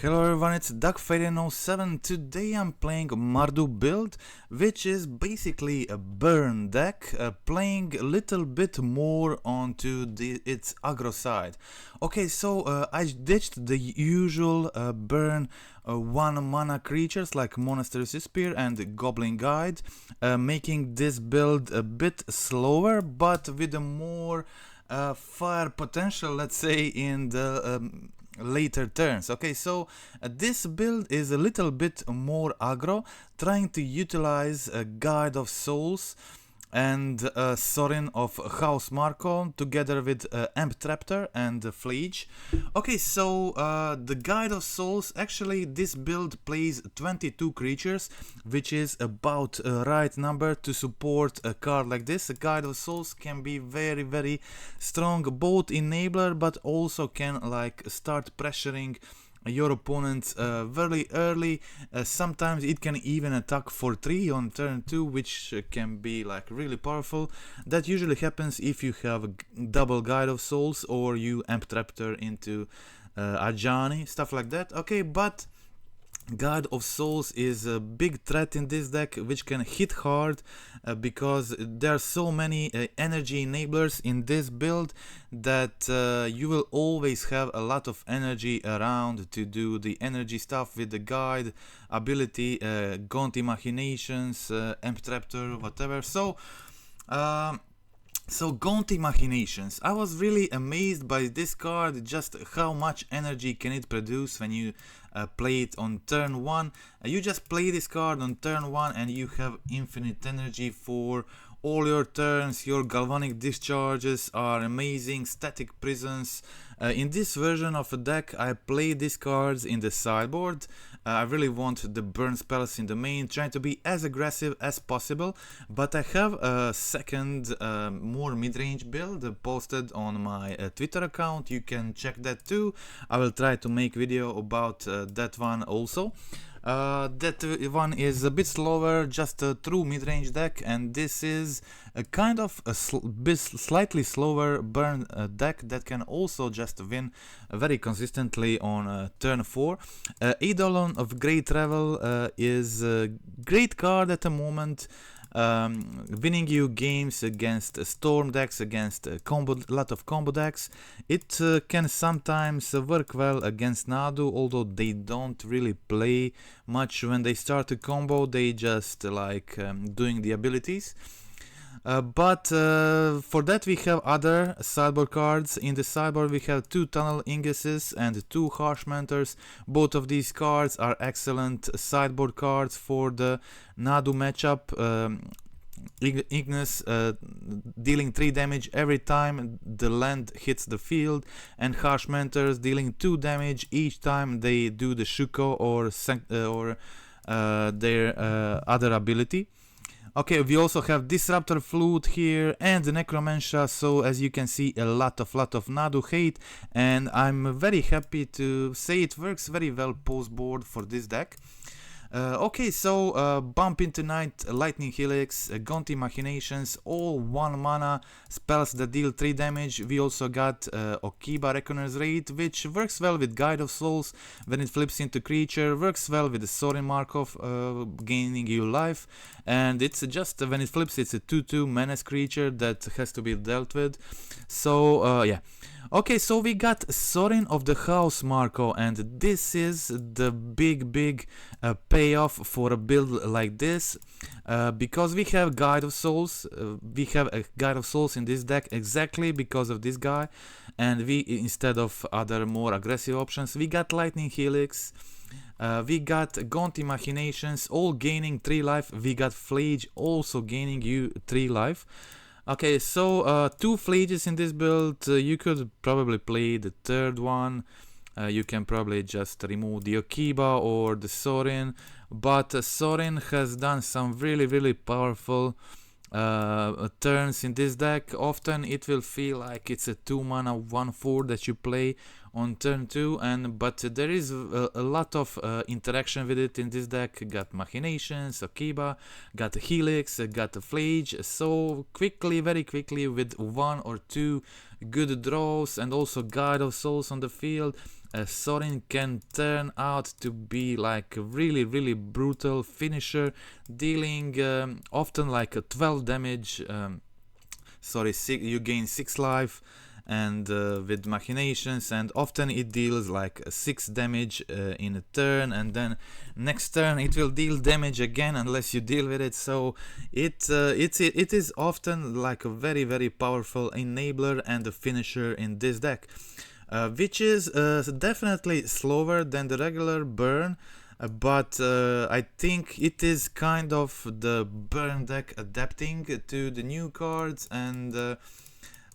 Hello everyone, it's DuckFaden07. Today I'm playing MARDU build, which is basically a burn deck, playing a little bit more onto its aggro side. Okay, so I ditched the usual burn 1 mana creatures like Monastery Swiftspear and Goblin Guide, making this build a bit slower but with a more fire potential, let's say, in the later turns. Okay, so this build is a little bit more aggro, trying to utilize a Guide of Souls and Sorin of House Markov together with Amped Raptor and Phlage. Okay, so the Guide of Souls, actually this build plays 22 creatures, which is about a right number to support a card like this. A Guide of Souls can be very strong, both enabler but also can like start pressuring your opponent very early. Sometimes it can even attack for 3 on turn 2, which can be like really powerful. That usually happens if you have a double Guide of Souls or you Amped Raptor into Ajani, stuff like that. Okay, but Guide of Souls is a big threat in this deck, which can hit hard because there are so many energy enablers in this build that you will always have a lot of energy around to do the energy stuff with the Guide ability, Gonti Machinations, Amped Raptor, whatever. So Gonti Machinations, I was really amazed by this card, just how much energy can it produce when you play it on turn 1. You just play this card on turn 1 and you have infinite energy for all your turns. Your galvanic discharges are amazing, static prisons. In this version of the deck I play these cards in the sideboard. I really want the burn spells in the main, trying to be as aggressive as possible, but I have a second more mid-range build posted on my Twitter account. You can check that too. I will try to make video about that one also. That one is a bit slower, just a true mid-range deck, and this is a kind of a slightly slower burn deck that can also just win very consistently on turn 4. Eidolon of Great Revel is a great card at the moment, winning you games against storm decks, against a lot of combo decks. It can sometimes work well against MARDU, although they don't really play much when they start a combo. They just like doing the abilities. But for that we have other sideboard cards. In the sideboard we have 2 Tunnel Inguses and 2 Harsh Mentors. Both of these cards are excellent sideboard cards for the MARDU matchup. Ignis dealing 3 damage every time the land hits the field, and Harsh Mentors dealing 2 damage each time they do the Shuko or their other ability. Okay, we also have Disruptor Flute here and the Necromantia, so as you can see, a lot of MARDU hate, and I'm very happy to say it works very well post board for this deck. Okay, so Bump into Night, Lightning Helix, Gonti Machinations, all 1 mana spells that deal 3 damage. We also got Okiba Reckoner's Raid, which works well with Guide of Souls when it flips into creature, works well with the Sorin Markov gaining you life, and it's just when it flips it's a 2/2 menace creature that has to be dealt with. So yeah. Okay, so we got Sorin of the House Markov, and this is the big payoff for a build like this, because we have Guide of Souls. We have a Guide of Souls in this deck exactly because of this guy, and we, instead of other more aggressive options, we got Lightning Helix. We got Gonti Machinations, all gaining 3 life. We got Phlage also gaining you 3 life. Okay, so 2 Phlages in this build. You could probably play the third one. You can probably just remove the Okiba or the Sorin, but Sorin has done some really powerful turns in this deck. Often it will feel like it's a 2 mana 1/4 that you play on turn 2, but there is a lot of interaction with it in this deck. Got Machinations, Okiba, got Helix, got Phlage, so very quickly with 1 or 2 good draws and also Guide of Souls on the field, Sorin can turn out to be like a really brutal finisher, dealing often like a 12 damage. You gain 6 life, and with Machinations, and often it deals like 6 damage in a turn, and then next turn it will deal damage again unless you deal with it. So it is often like a very powerful enabler and a finisher in this deck, which is definitely slower than the regular burn. But I think it is kind of the burn deck adapting to the new cards, and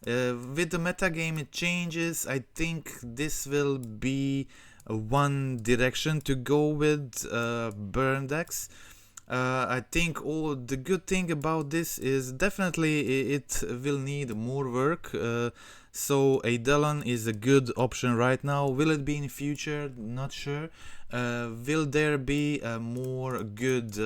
with the metagame changes, I think this will be one direction to go with burn decks. I think the good thing about this is definitely it will need more work. So Eidolon is a good option right now. Will it be in future? Not sure. Will there be a more good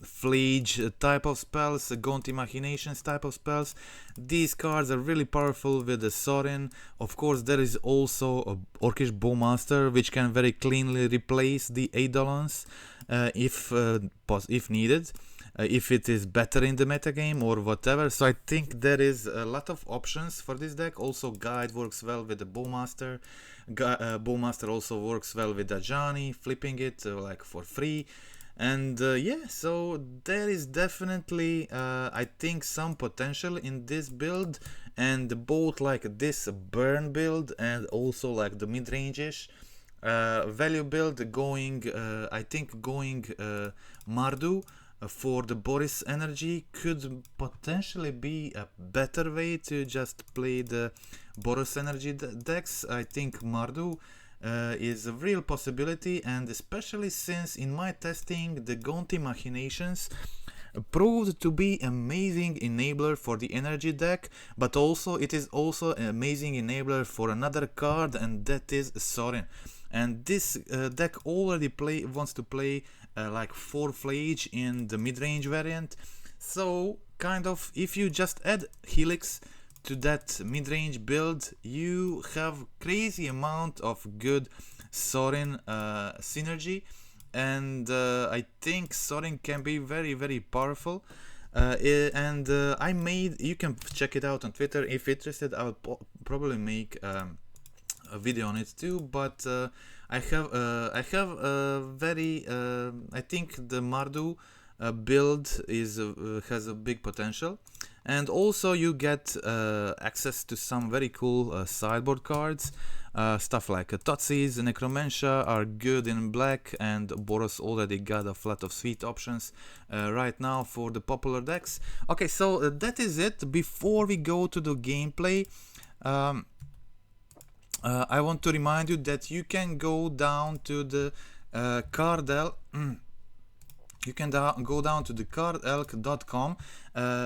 Phlage type of spells, Gonti Machinations type of spells? These cards are really powerful with the Sorin. Of course, there is also a Orcish Bowmaster, which can very cleanly replace the Eidolons if needed. If it is better in the metagame or whatever. So I think there is a lot of options for this deck. Also, Guide works well with the Bowmaster. Bowmaster also works well with Ajani, flipping it like for free. And yeah, so there is definitely I think some potential in this build, and both like this burn build and also like the mid-range-ish value build going, I think going MARDU for the Boris energy could potentially be a better way to just play the Boris energy decks. I think MARDU is a real possibility, and especially since in my testing the Gonti Machinations proved to be amazing enabler for the energy deck, but also it is also an amazing enabler for another card, and that is Sorin. And this deck already wants to play like 4 Phlage in the mid-range variant. So kind of if you just add Helix to that mid-range build, you have crazy amount of good Sorin synergy, and I think Sorin can be very powerful. You can check it out on Twitter if interested. I'll probably make a video on it too, but I have a very I think the MARDU build is has a big potential, and also you get access to some very cool sideboard cards. Stuff like Totsis and Necromancia are good in black, and Boros already got a lot of sweet options right now for the popular decks. Okay, so that is it. Before we go to the gameplay, I want to remind you that you can go down to the Cardel. You can go down to the cardelk.com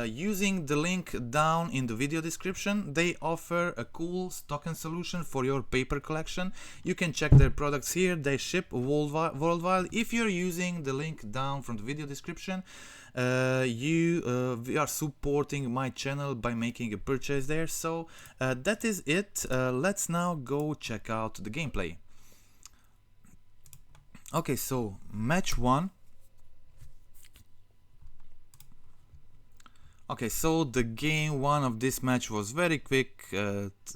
using the link down in the video description. They offer a cool token solution for your paper collection. You can check their products here. They ship worldwide. If you're using the link down from the video description, we are supporting my channel by making a purchase there. So that is it. Let's now go check out the gameplay. Okay, so match 1. Okay, so the game 1 of this match was very quick.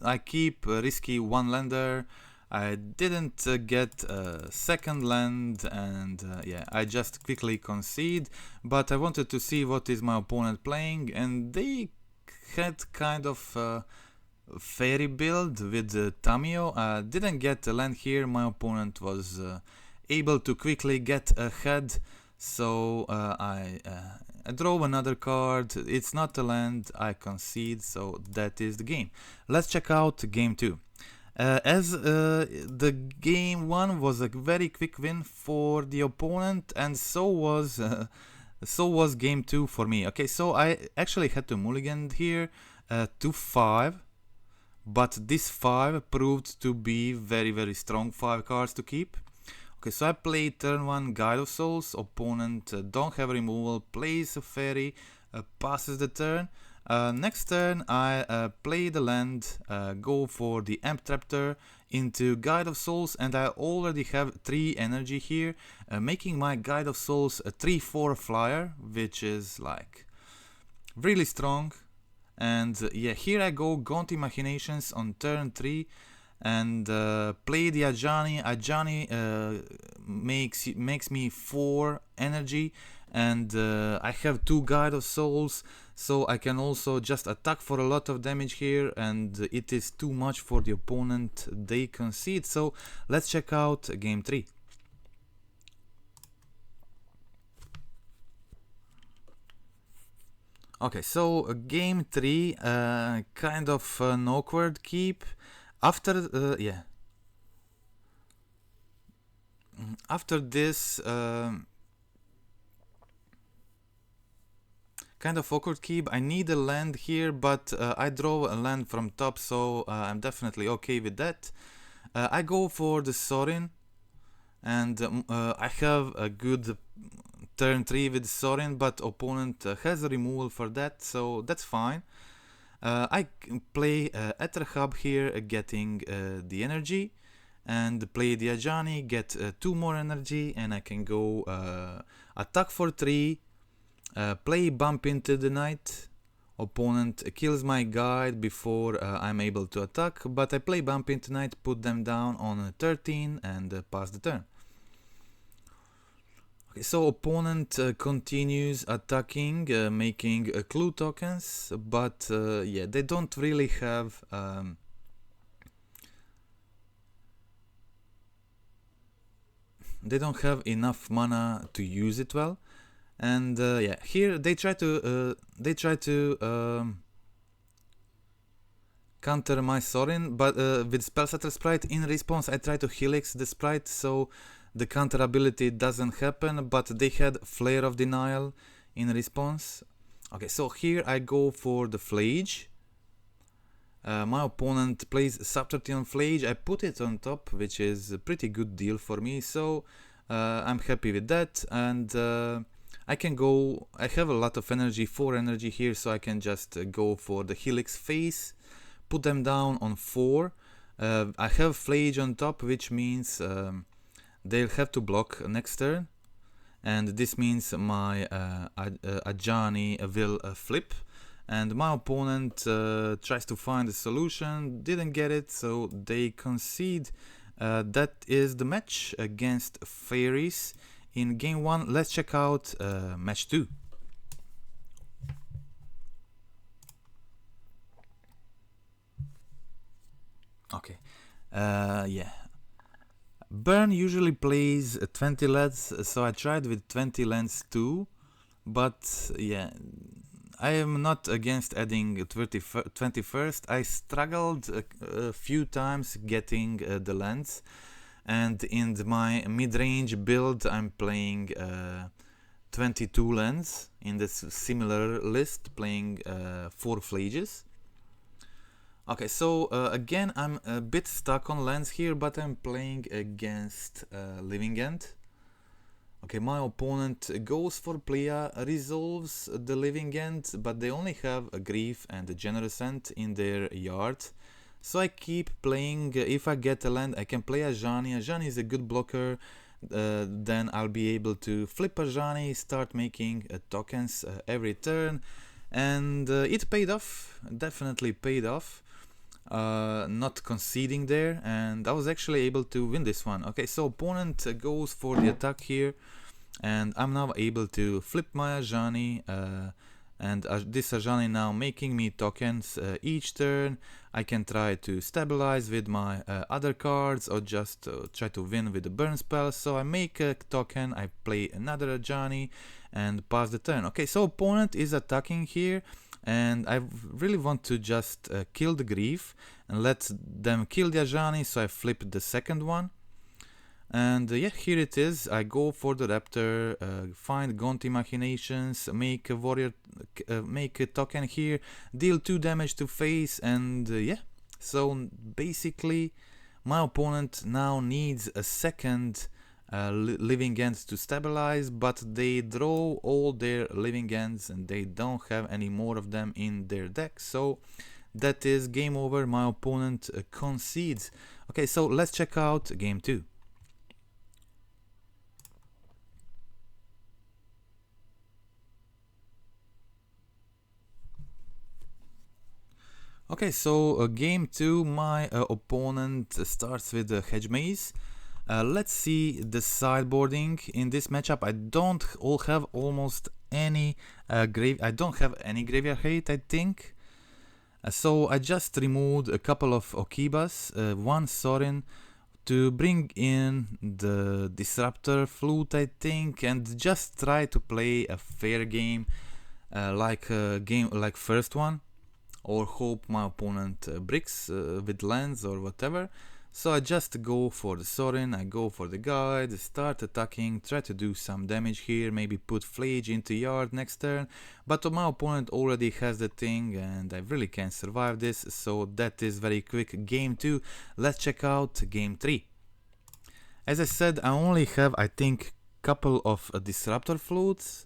I keep risky 1 lander. I didn't get a second land, and yeah, I just quickly concede. But I wanted to see what is my opponent playing, and they had kind of a fairy build with Tamio. Didn't get a land here. My opponent was able to quickly get ahead, so I draw another card. It's not a land, I concede, so that is the game. Let's check out game 2. As the game 1 was a very quick win for the opponent, and so was game 2 for me. Okay, so I actually had to mulligan here to 5, but this 5 proved to be very strong 5 cards to keep. Okay, so I played turn 1 Guide of Souls. Opponent don't have removal, plays a fairy, passes the turn. Next turn I play the land, go for the Amped Raptor into Guide of Souls, and I already have 3 energy here, making my Guide of Souls a 3/4 flyer, which is like really strong. And yeah, here I go Gonti Machinations on turn 3 and play the Ajani. Ajani makes me 4 energy, and I have 2 Guide of Souls, so I can also just attack for a lot of damage here, and it is too much for the opponent. They concede, so let's check out game 3. Okay, so game 3, kind of an awkward keep. After after this kind of awkward keep, I need a land here, but I draw a land from top, so I'm definitely okay with that. I go for the Sorin, and I have a good turn 3 with Sorin, but opponent has a removal for that, so that's fine. I play Ether Hub here, getting the energy, and play the Ajani, get 2 more energy, and I can go attack for 3, play Bump into the Night. Opponent kills my guide before I'm able to attack, but I play Bump into Night, put them down on 13, and pass the turn. Okay, so opponent continues attacking, making clue tokens, but yeah, they don't really have enough mana to use it well, and yeah, here they try to counter my Sorin, but with Spell Setter Sprite. In response, I try to Helix the Sprite, so the counter ability doesn't happen, but they had Flare of Denial in response. Okay, so here I go for the Phlage. My opponent plays Subterranean Phlage. I put it on top, which is a pretty good deal for me, so I'm happy with that. And I can go, I have a lot of energy, 4 energy here, so I can just go for the Helix phase, put them down on 4. I have Phlage on top, which means they'll have to block next turn, and this means my Ajani will flip, and my opponent tries to find a solution, didn't get it, so they concede. That is the match against Fairies in game 1. Let's check out match 2. Okay, yeah. Burn usually plays 20 lands, so I tried with 20 lands too, but yeah, I am not against adding 21st. I struggled a few times getting the lands, and in my mid-range build I'm playing 22 lands in this similar list, playing 4 Phlages. Okay, so again, I'm a bit stuck on lands here, but I'm playing against Living End. Okay, my opponent goes for Plea, resolves the Living End, but they only have a Grief and a Generous End in their yard. So I keep playing. If I get a land, I can play Ajani. Ajani is a good blocker. Then I'll be able to flip Ajani, start making tokens every turn. And it paid off, definitely paid off. Not conceding there, and I was actually able to win this one. Okay, so opponent goes for the attack here, and I'm now able to flip my Ajani, and this Ajani now making me tokens each turn. I can try to stabilize with my other cards, or just try to win with the burn spell. So I make a token, I play another Ajani, and pass the turn. Okay, so opponent is attacking here, and I really want to just kill the Grief and let them kill the Ajani, so I flip the second one. And yeah, here it is. I go for the Raptor, find Gonti Machinations, make a warrior, make a token here, deal 2 damage to face, and yeah. So basically, my opponent now needs a second living ends to stabilize, but they draw all their living ends and they don't have any more of them in their deck, so that is game over. My opponent concedes. Okay, so let's check out game 2. Okay, so game 2, my opponent starts with a hedge maze. Let's see the sideboarding in this matchup. I don't have almost any I don't have any graveyard hate, I think. So I just removed a couple of Okibas, one Sorin, to bring in the Disruptor Flute, I think, and just try to play a fair game, like first one, or hope my opponent bricks with lands or whatever. So I just go for the Sorin, I go for the guide, start attacking, try to do some damage here, maybe put Phlage into yard next turn, but my opponent already has the thing and I really can't survive this, so that is very quick game 2. Let's check out game 3. As I said, I only have, I think, couple of Disruptor Flutes,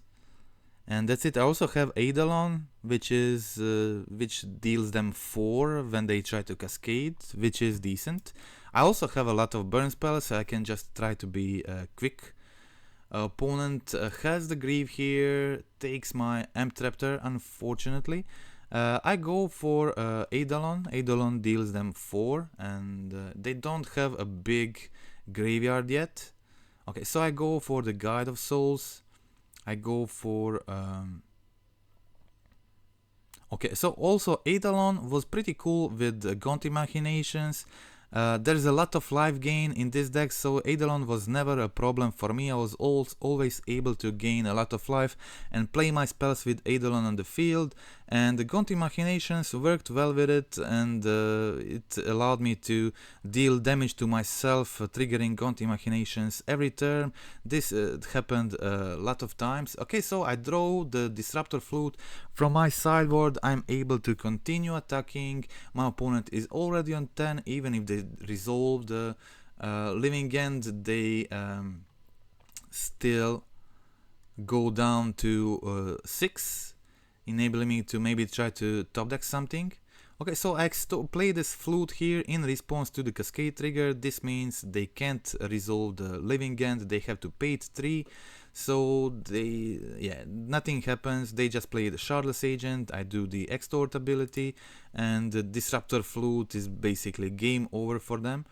and that's it. I also have Eidolon, which deals them 4 when they try to cascade, which is decent. I also have a lot of burn spells, so I can just try to be quick. Opponent has the Grieve here, takes my Amped Raptor, unfortunately. I go for Eidolon. Eidolon deals them 4, and they don't have a big graveyard yet. Okay, so I go for the Guide of Souls. I go for okay, so also Eidolon was pretty cool with Gonti Machinations. There's a lot of life gain in this deck, so Eidolon was never a problem for me. I was always able to gain a lot of life and play my spells with Eidolon on the field, and the Gonti Machinations worked well with it, and it allowed me to deal damage to myself, triggering Gonti Machinations every turn. This happened a lot of times. Okay, so I draw the Disruptor Flute from my sideboard. I'm able to continue attacking. My opponent is already on 10, even if they resolve the living end, they still go down to 6, enabling me to maybe try to top deck something. Okay, so I play this flute here in response to the cascade trigger. This means they can't resolve the living end, they have to pay it 3. So nothing happens. They just play the Shardless Agent, I do the Extort ability, and the Disruptor Flute is basically game over for them.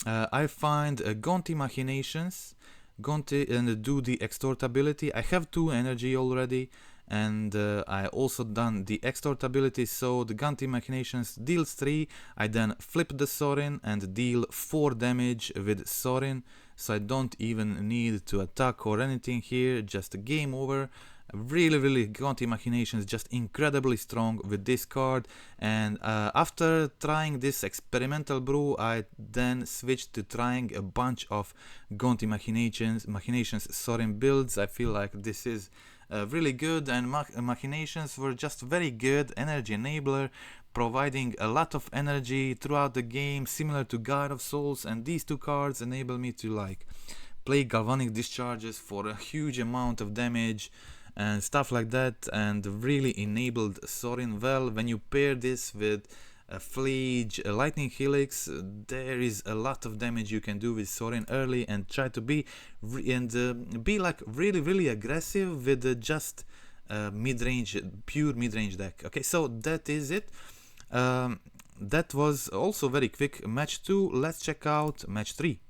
I find Gonti Machinations, and do the Extort ability. I have 2 energy already, and I also done the Extort ability, so the Gonti Machinations deals 3. I then flip the Sorin and deal 4 damage with Sorin, so I don't even need to attack or anything here, just a game over. Really Gonti Machinations just incredibly strong with this card, and after trying this experimental brew, I then switched to trying a bunch of Gonti Machinations Sorin builds. I feel like this is really good, and Machinations were just very good energy enabler, providing a lot of energy throughout the game, similar to Guide of Souls, and these 2 cards enable me to like play Galvanic Discharges for a huge amount of damage and stuff like that, and really enabled Sorin well. When you pair this with a Phlage, a Lightning Helix, there is a lot of damage you can do with Sorin early, and try to be like really aggressive with just pure mid-range deck. Okay, so that is it. That was also very quick match 2. Let's check out match 3.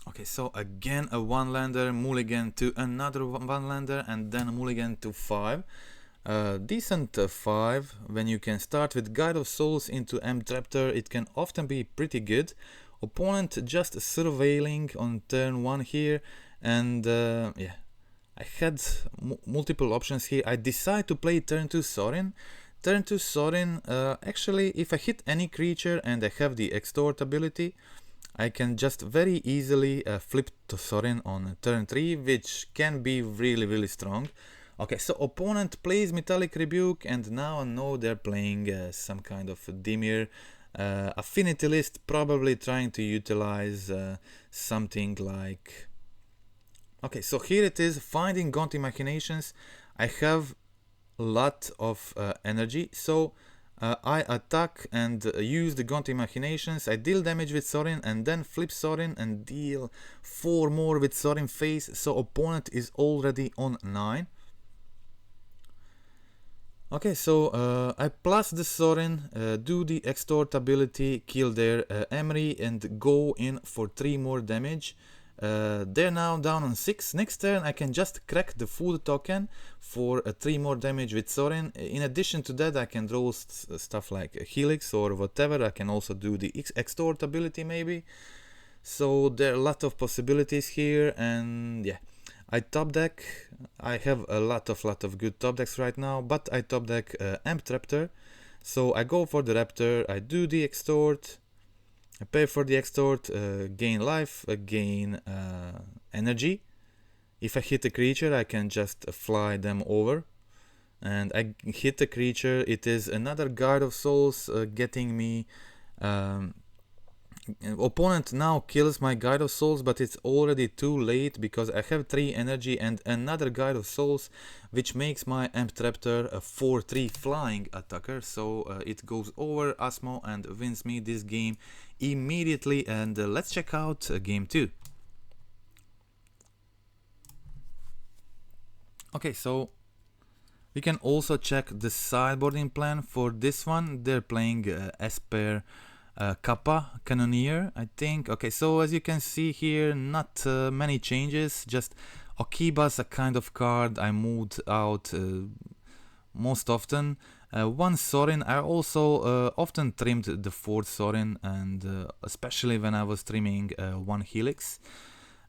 Okay, so again a 1-lander, mulligan to another 1-lander, and then a mulligan to 5. Decent 5. When you can start with Guide of Souls into Amped Raptor, it can often be pretty good. Opponent just surveilling on turn 1 here, and yeah, I had multiple options here. I decide to play turn 2 Sorin. Turn 2 Sorin, actually if I hit any creature and I have the Extort ability, I can just very easily flip to Sorin on turn 3, which can be really strong. Okay, so opponent plays Metallic Rebuke, and now I know they're playing some kind of Dimir affinity list, probably trying to utilize something like... Okay, so here it is, finding Gonti Machinations. I have a lot of energy, so I attack and use the Gonti Machinations. I deal damage with Sorin and then flip Sorin and deal 4 more with Sorin face, so opponent is already on 9. Okay, so I plus the Sorin, do the extort ability, kill their Emery and go in for 3 more damage. They're now down on 6. Next turn I can just crack the food token for 3 more damage with Sorin. In addition to that I can draw stuff like a Helix or whatever. I can also do the extort ability maybe. So there are a lot of possibilities here, and yeah. I top deck. I have a lot of good top decks right now, but I top deck Amped Raptor. So I go for the Raptor, I do the extort, I pay for the extort, gain life, gain energy. If I hit a creature, I can just fly them over. And I hit a creature, it is another Guard of Souls getting me... opponent now kills my Guide of Souls, but it's already too late because I have 3 energy and another Guide of Souls, which makes my Amped Raptor a 4-3 flying attacker. So it goes over Asmo and wins me this game immediately. And let's check out game 2. Okay, so we can also check the sideboarding plan for this one. They're playing Esper Kappa Cannoneer, I think. Okay, so as you can see here, not many changes, just Okiba's a kind of card I moved out most often. One Sorin, I also often trimmed the 4th Sorin, and especially when I was trimming 1 Helix.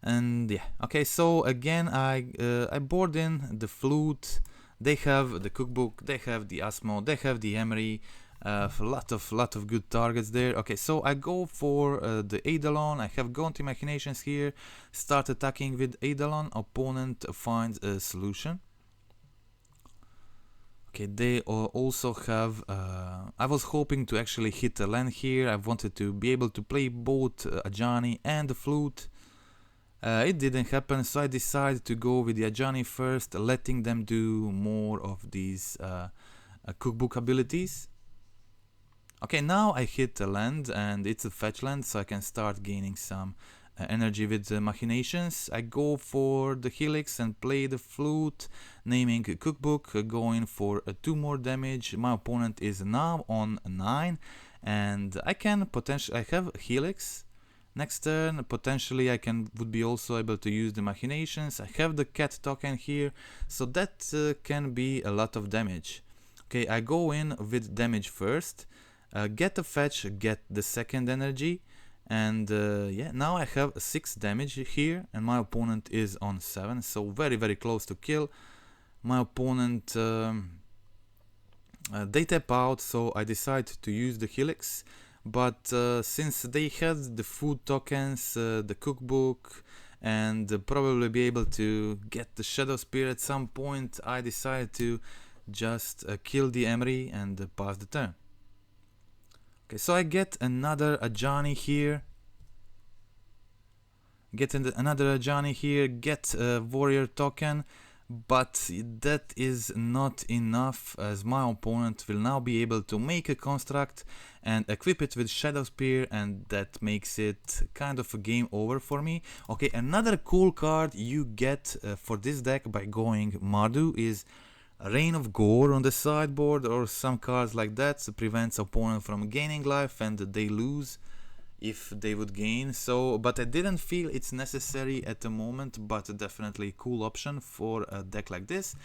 And yeah, okay, so again I board in the Flute. They have the Cookbook, they have the Asmo, they have the Emery. A lot of good targets there. Okay, so I go for the Eidolon. I have Gonti Machinations here. Start attacking with Eidolon. Opponent finds a solution. Okay, they also have... I was hoping to actually hit a land here. I wanted to be able to play both Ajani and the Flute. It didn't happen, so I decided to go with the Ajani first, letting them do more of these Cookbook abilities. Okay, now I hit a land and it's a fetch land, so I can start gaining some energy with the Machinations. I go for the Helix and play the Flute, naming a Cookbook, going for 2 more damage. My opponent is now on 9, and I can potentially... I have Helix. Next turn, potentially I would be also able to use the Machinations. I have the Cat token here, so that can be a lot of damage. Okay, I go in with damage first. Get a fetch, get the 2nd energy, and yeah, now I have 6 damage here, and my opponent is on 7, so very close to kill. My opponent, they tap out, so I decide to use the Helix, but since they had the food tokens, the Cookbook, and probably be able to get the Shadow Spear at some point, I decided to just kill the Emery and pass the turn. Okay, so I get another Ajani here. Get another Ajani here, get a warrior token, but that is not enough, as my opponent will now be able to make a construct and equip it with Shadow Spear, and that makes it kind of a game over for me. Okay, another cool card you get for this deck by going MARDU is Rain of Gore on the sideboard, or some cards like that, so prevents opponent from gaining life and they lose if they would gain. So, but I didn't feel it's necessary at the moment, but definitely a cool option for a deck like this.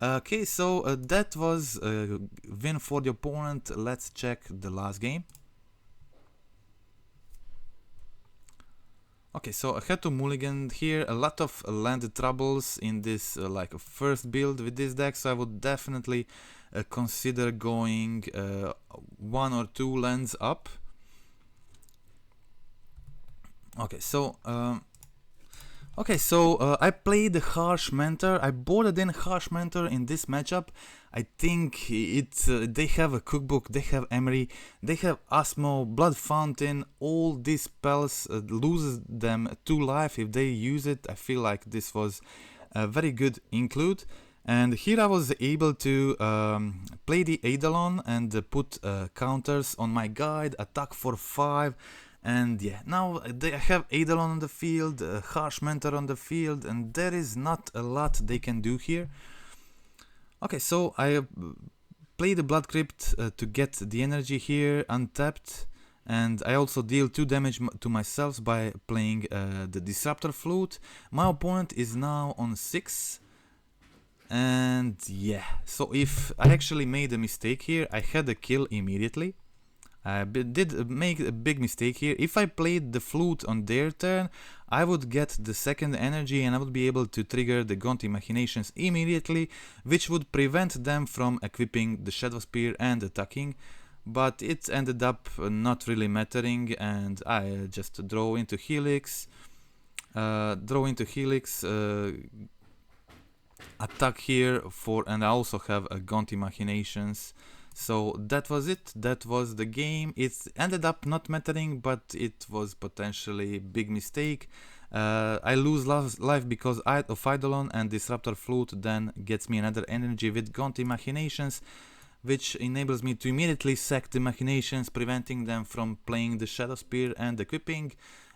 Okay, so that was a win for the opponent. Let's check the last game. Okay, so I had to mulligan here. A lot of land troubles in this like first build with this deck, so I would definitely consider going 1 or 2 lands up. Okay, so Okay, so I played the Harsh Mentor. I boarded in Harsh Mentor in this matchup. I think they have a cookbook, they have Emery, they have Asmo, Blood Fountain. All these spells loses them 2 life if they use it. I feel like this was a very good include. And here I was able to play the Eidolon and put counters on my guide, attack for 5. And yeah, now they have Eidolon on the field, Harsh Mentor on the field, and there is not a lot they can do here. Okay, so I play the Blood Crypt to get the energy here, untapped, and I also deal 2 damage to myself by playing the Disruptor Flute. My opponent is now on 6. And yeah, so if I actually made a mistake here, I had a kill immediately. I did make a big mistake here. If I played the flute on their turn, I would get the second energy and I would be able to trigger the Gonti Machinations immediately, which would prevent them from equipping the Shadow Spear and attacking. But it ended up not really mattering, and I just draw into Helix, attack here and I also have a Gonti Machinations. So that was it, that was the game. It ended up not mattering, but it was potentially a big mistake. I lose life because of Eidolon, and Disruptor Flute then gets me another energy with Gonti Machinations, which enables me to immediately sack the Machinations, preventing them from playing the Shadow Spear and equipping.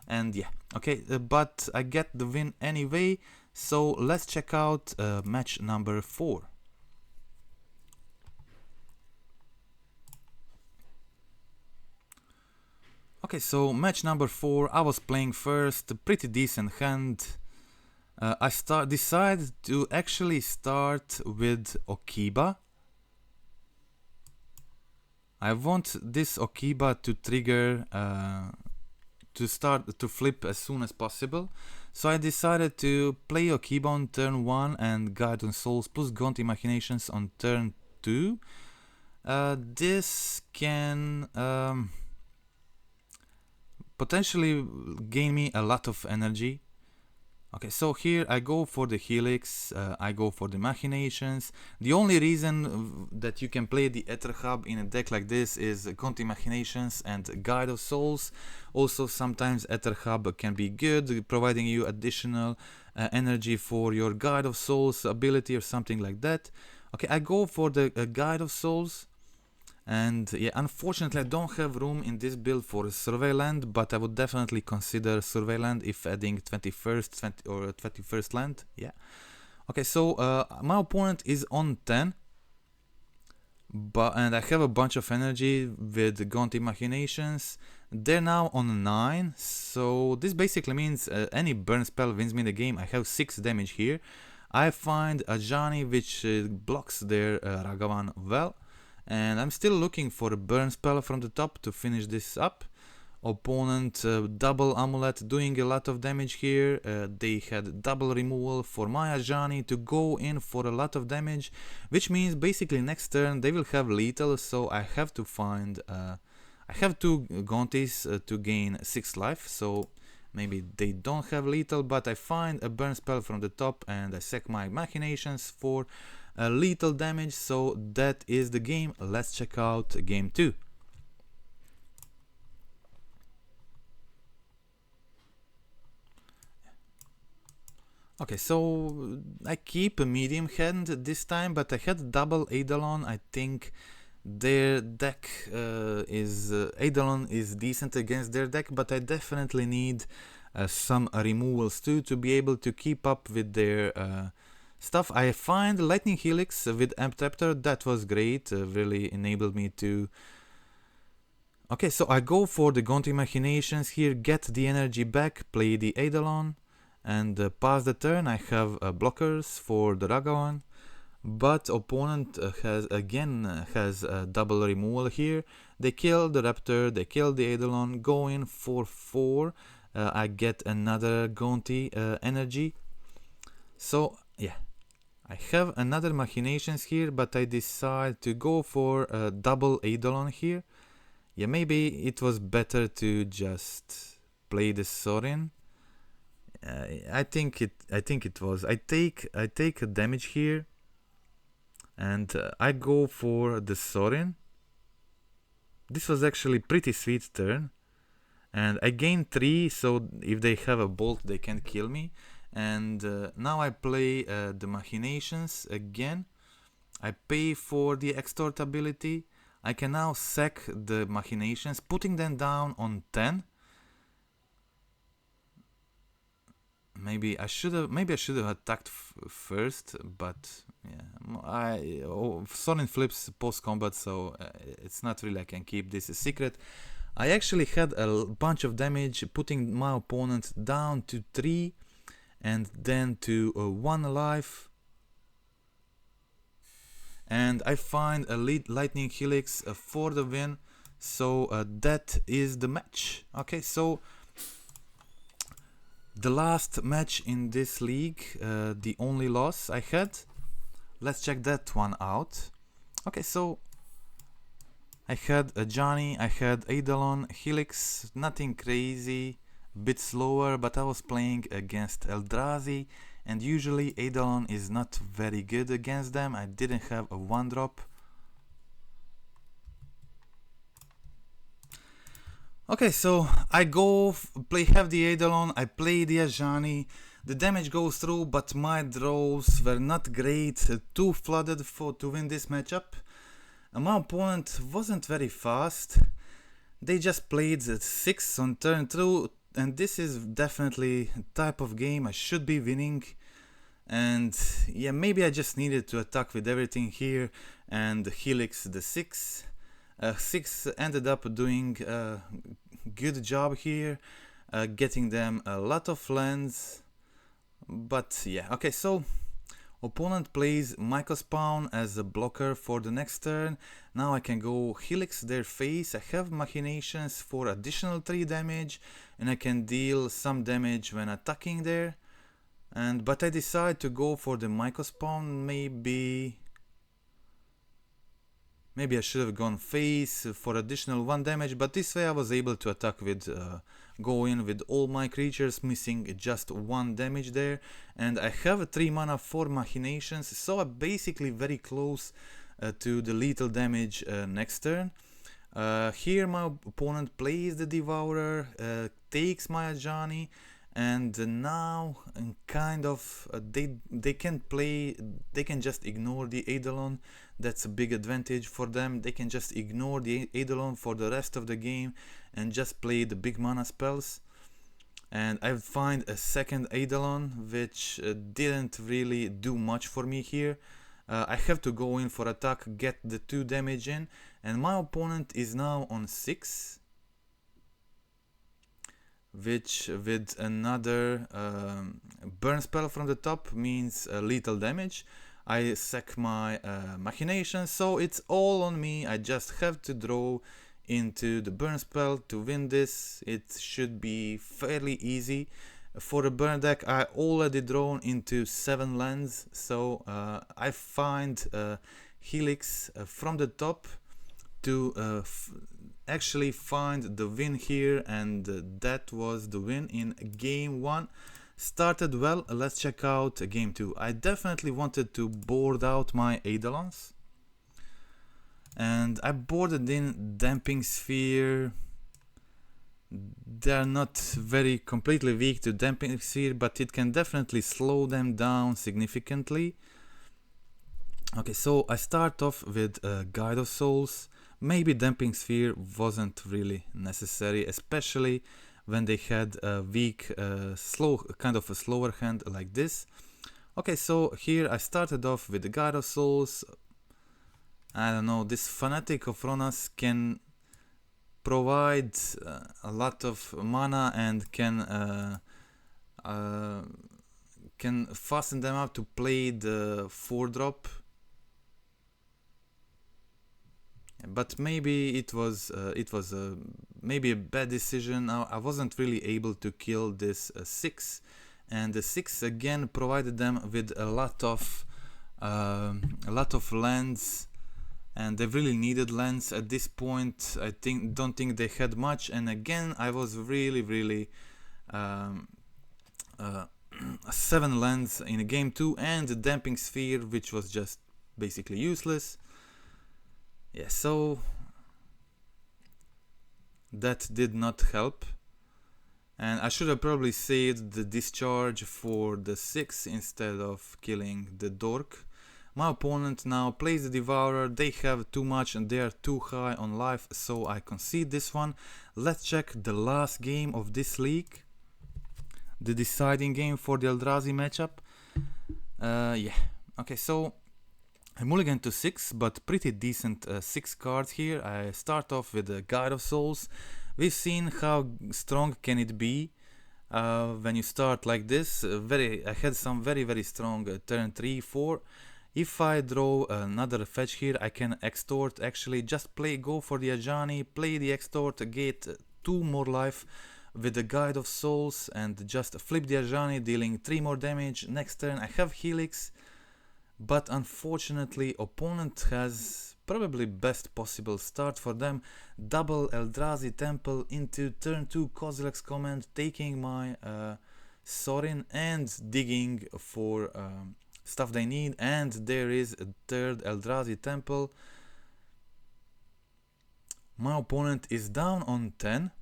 And yeah, okay, but I get the win anyway. So let's check out match number 4. Okay, so match number 4, I was playing first, a pretty decent hand. I decided to actually start with Okiba. I want this Okiba to trigger, to flip as soon as possible. So I decided to play Okiba on turn 1 and Guide on Souls plus Gonti Machinations on turn 2. This can potentially gain me a lot of energy. Okay, so here I go for the Helix, I go for the Machinations. The only reason that you can play the Ether Hub in a deck like this is Gonti Machinations and Guide of Souls. Also sometimes Ether Hub can be good, providing you additional energy for your Guide of Souls ability or something like that. Okay, I go for the Guide of Souls. And yeah, unfortunately I don't have room in this build for a Survey Land, but I would definitely consider Survey Land if adding 21st land, yeah. Okay, so my opponent is on 10, and I have a bunch of energy with Gonti Machinations. They're now on 9, so this basically means any burn spell wins me the game. I have 6 damage here. I find Ajani, which blocks their Ragavan well. And I'm still looking for a burn spell from the top to finish this up. Opponent double amulet doing a lot of damage here. They had double removal for my Ajani to go in for a lot of damage, which means basically next turn they will have lethal, so I have to find I have 2 Gontis to gain 6 life, so maybe they don't have lethal, but I find a burn spell from the top and I sack my Machinations for lethal damage. So that is the game. Let's check out game 2. Okay, so I keep a medium hand this time, but I had double Eidolon. I think their deck Eidolon is decent against their deck, but I definitely need some removals too to be able to keep up with their stuff. I find Lightning Helix with Amped Raptor. That was great, really enabled me to... Okay, so I go for the Gonti Machinations here, get the energy back, play the Eidolon, and pass the turn. I have blockers for the Ragavan, but opponent has double removal here. They kill the Raptor, they kill the Eidolon, go in for 4. I get another Gonti energy. So yeah, I have another Machinations here, but I decide to go for a double Eidolon here. Yeah, maybe it was better to just play the Sorin. I think it was. I take a damage here, and I go for the Sorin. This was actually pretty sweet turn, and I gain 3, so if they have a bolt they can kill me. And now I play the Machinations again. I pay for the extort ability. I can now sack the Machinations, putting them down on 10. Maybe I should have attacked first, but yeah, Sorin flips post combat, so it's not really I can keep this a secret. I actually had a bunch of damage, putting my opponent down to 3 and then to 1 life. And I find a lightning helix for the win. So that is the match. Okay, so the last match in this league, the only loss I had. Let's check that one out. Okay, so I had a Johnny, I had Eidolon, Helix, nothing crazy, a bit slower, but I was playing against Eldrazi, and usually Eidolon is not very good against them. I didn't have a 1-drop. Okay, so I go have the Eidolon, I play the Ajani, the damage goes through, but my draws were not great, too flooded to win this matchup. My opponent wasn't very fast, they just played 6 on turn 2, and this is definitely a type of game I should be winning. And yeah, maybe I just needed to attack with everything here and Helix the 6. 6 ended up doing a good job here, getting them a lot of lands. But yeah, okay, so opponent plays Mycospawn as a blocker for the next turn. Now I can go Helix their face. I have Machinations for additional 3 damage, and I can deal some damage when attacking there. But I decide to go for the Mycospawn. Maybe I should have gone face for additional 1 damage, but this way I was able to attack with, go in with all my creatures, missing just 1 damage there. And I have a 3 mana for Machinations, so I'm basically very close to the lethal damage next turn. Here my opponent plays the Devourer, takes my Ajani, and now kind of they can just ignore the Eidolon. That's a big advantage for them. They can just ignore the Eidolon for the rest of the game and just play the big mana spells. And I find a second Eidolon, which didn't really do much for me here. I have to go in for attack, get the 2 damage in, and my opponent is now on 6, which with another burn spell from the top means lethal damage. I sack my Machinations, so it's all on me. I just have to draw into the burn spell to win this. It should be fairly easy. For a burn deck, I already drawn into 7 lands, so I find Helix from the top to actually find the win here, and that was the win in game 1. Started well. Let's check out game 2. I definitely wanted to board out my Eidolons, and I boarded in Damping Sphere. They're not very completely weak to Damping Sphere, but it can definitely slow them down significantly. Okay, so I start off with Guide of Souls. Maybe Damping Sphere wasn't really necessary, especially when they had a weak, kind of a slower hand like this. Okay, so here I started off with the Guide of Souls. I don't know, this Fanatic of Ronas can provide a lot of mana and can fasten them up to play the 4-drop. But maybe it was maybe a bad decision. I wasn't really able to kill this 6, and the 6 again provided them with a lot of lands, and they really needed lands at this point. I don't think they had much, and again I was really 7 lands in game 2 and the damping sphere, which was just basically useless. Yeah, so that did not help, and I should have probably saved the discharge for the 6 instead of killing the dork. My opponent now plays the Devourer. They have too much and they are too high on life, so I concede this one. Let's check the last game of this league, the deciding game for the Eldrazi matchup. Yeah, okay, so I mulligan to 6, but pretty decent 6 cards here. I start off with the Guide of Souls. We've seen how strong can it be when you start like this. I had some very strong turn 3, 4. If I draw another fetch here, I can extort, actually just go for the Ajani, play the extort, get 2 more life with the Guide of Souls and just flip the Ajani, dealing 3 more damage. Next turn I have Helix, but unfortunately opponent has probably best possible start for them. Double Eldrazi Temple into turn 2 Kozilek's Command, taking my Sorin and digging for stuff they need, and there is a third Eldrazi Temple. My opponent is down on 10.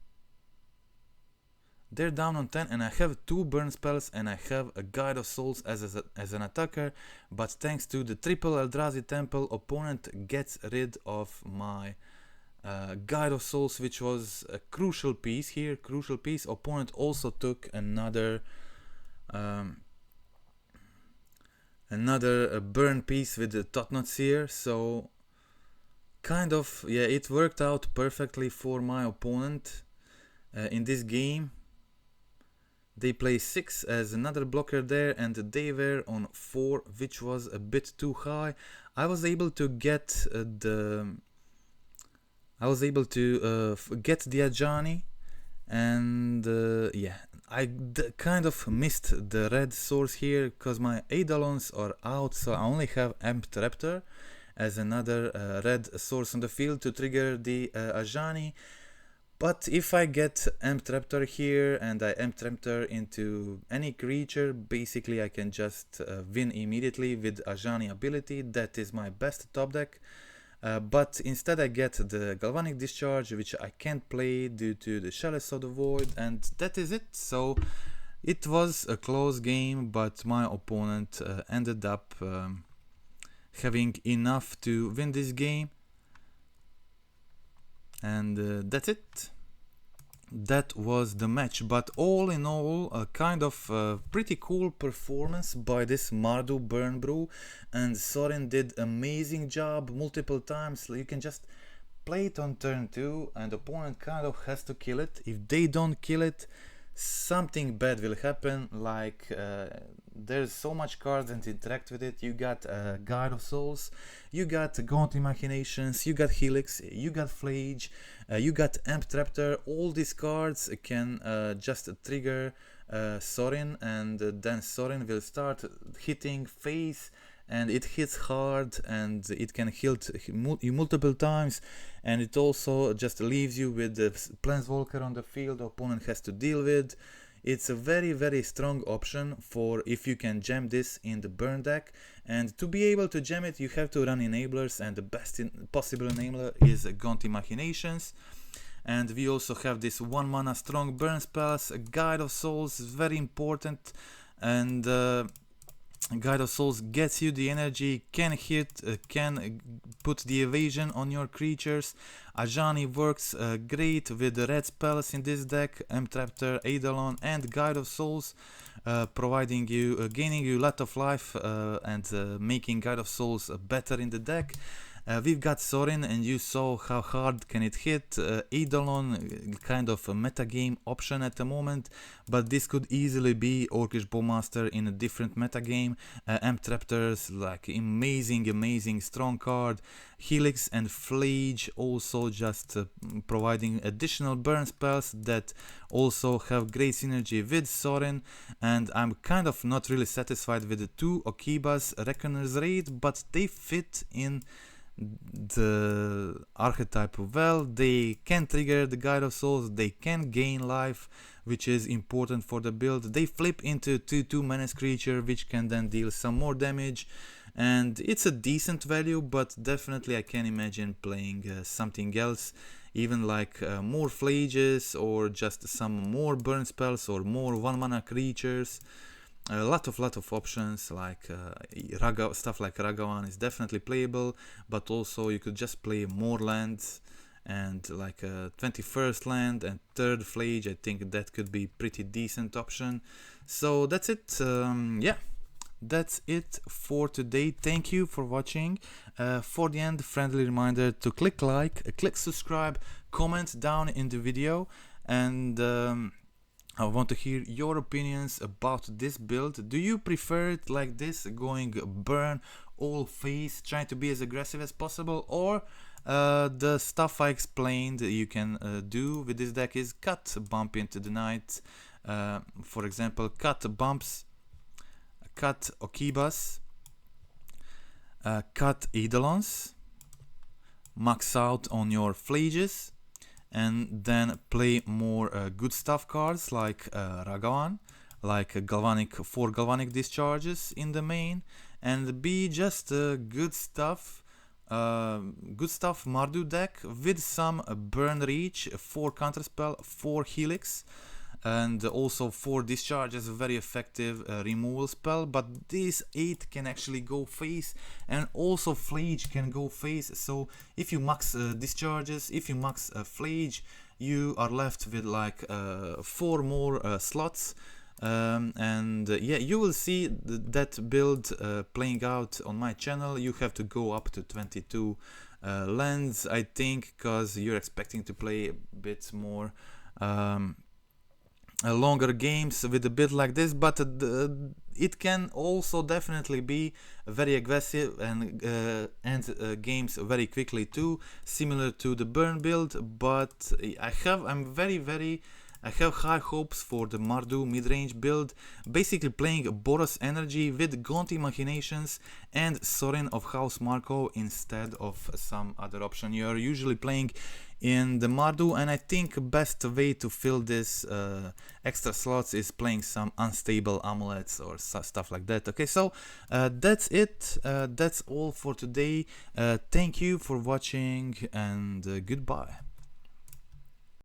They're down on 10 and I have 2 burn spells and I have a Guide of Souls as an attacker, but thanks to the triple Eldrazi Temple, opponent gets rid of my Guide of Souls, which was a crucial piece here, Opponent also took another burn piece with the Totnot Seer, so kind of, yeah, it worked out perfectly for my opponent in this game. They play 6 as another blocker there, and they were on 4, which was a bit too high. I was able to get the Ajani, and yeah, I kind of missed the red source here because my Eidolons are out, so I only have Amped Raptor as another red source on the field to trigger the Ajani. But if I get Amped Raptor here and I Amped Raptor into any creature, basically I can just win immediately with Ajani ability. That is my best top deck. But instead I get the Galvanic Discharge, which I can't play due to the Chalice of the Void, and that is it. So it was a close game, but my opponent ended up having enough to win this game. And that's it. That was the match, but all in all a kind of pretty cool performance by this MARDU Burn Brew, and Sorin did amazing job multiple times. You can just play it on turn 2 and the opponent kind of has to kill it. If they don't kill it, something bad will happen, like there's so much cards that interact with it. You got Guide of Souls, you got Gonti Machinations, you got Helix, you got Phlage, you got Amped Raptor. All these cards can just trigger Sorin, and then Sorin will start hitting face, and it hits hard and it can hit you multiple times, and it also just leaves you with the Planeswalker on the field the opponent has to deal with. It's a very strong option for if you can jam this in the burn deck, and to be able to jam it you have to run enablers, and the best possible enabler is Gonti Machinations. And we also have this 1 mana strong burn spells. A Guide of Souls is very important, and Guide of Souls gets you the energy, can hit, can put the evasion on your creatures. Ajani works great with the red spells in this deck, Amped Raptor, Eidolon and Guide of Souls, providing you, gaining you a lot of life and making Guide of Souls better in the deck. We've got Sorin, and you saw how hard can it hit. Eidolon, kind of a metagame option at the moment, but this could easily be Orcish Bowmaster in a different metagame. Amped Raptors, like amazing strong card. Helix and Phlage also just providing additional burn spells that also have great synergy with Sorin, and I'm kind of not really satisfied with the 2 Okibas Reckoner's Raid, but they fit in the archetype well. They can trigger the Guide of Souls, they can gain life which is important for the build. They flip into 2/2 menace creature, which can then deal some more damage, and it's a decent value, but definitely I can imagine playing something else, even like more Phlages or just some more burn spells or more 1-mana creatures. A lot of options, like stuff like Ragavan is definitely playable, but also you could just play more lands, and like a 21st land and 3rd Phlage. I think that could be pretty decent option. So that's it. Yeah, that's it for today. Thank you for watching. For the end, friendly reminder to click like, click subscribe, comment down in the video, and I want to hear your opinions about this build. Do you prefer it like this, going burn all face, trying to be as aggressive as possible, or the stuff I explained you can do with this deck is cut bump into the night, for example, cut bumps, cut Okibas, cut Eidolons, max out on your Phlages, and then play more good stuff cards like Ragavan, like 4 Galvanic discharges in the main, and be just good stuff MARDU deck with some burn reach, 4 counterspell, 4 helix, and also 4 discharges, very effective removal spell. But this 8 can actually go face, and also Phlage can go face. So if you max discharges, if you max Phlage, you are left with like 4 more slots. Yeah, you will see that build playing out on my channel. You have to go up to 22 lands, I think, because you're expecting to play a bit more longer games with a build like this, but it can also definitely be very aggressive and end games very quickly too, similar to the burn build. But I have high hopes for the MARDU mid-range build, basically playing Boros Energy with Gonti Machinations and Sorin of House Markov instead of some other option you are usually playing in the MARDU. And I think best way to fill this extra slots is playing some unstable amulets or stuff like that. Okay, so that's it. That's all for today. Thank you for watching, and goodbye.